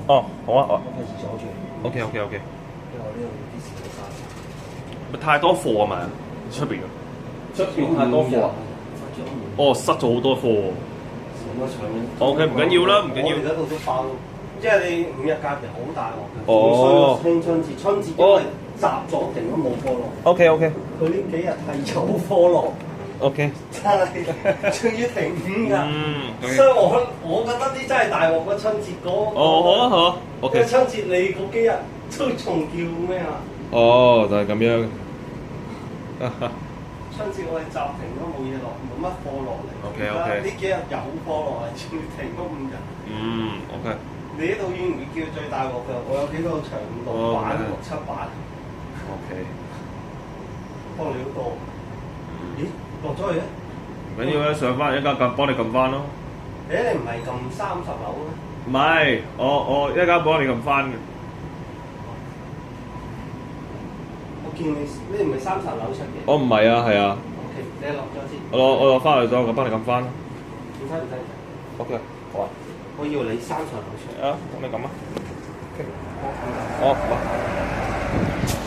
哦，好啊，哦開始阻住。 ，OK，因為我呢度啲時間嘥。咪太多貨啊嘛，出邊出邊太多貨啊，哦，塞咗好多貨喎。什麼場面 OK，唔緊要啦，唔緊要我哋嗰度都爆，即係你5日假期好大鑊嘅。哦仲衰過春節因為閘咗停都冇貨落。 OK，OK，佢呢幾日係有貨落。 OK，真係仲要停5日。OK 所以我覺得啲真係大鑊過春節嗰。哦，好啊，好啊，OK。因為春節你嗰幾日都仲叫咩啊？哦，就係咁樣。春節我哋暫停都冇嘢落，冇乜貨落嚟。 OK，OK 呢幾日有貨落嚟，仲要停咗5日。OK。你呢度已經唔叫最大鑊㗎，我有幾個長6板、6、7板。OK。幫你好多。咦？落咗去嘅？唔緊要啦，上翻一間撳幫你撳翻咯。你唔係撳30樓咩？唔係，我一間幫你撳翻嘅。我見你唔係30樓出嘅。我唔係啊，係啊。OK，你落咗先。我落翻嚟再我幫你撳翻。唔使。OK，好啊。我要你30樓出。啊，咁你撳啊。OK。好，好。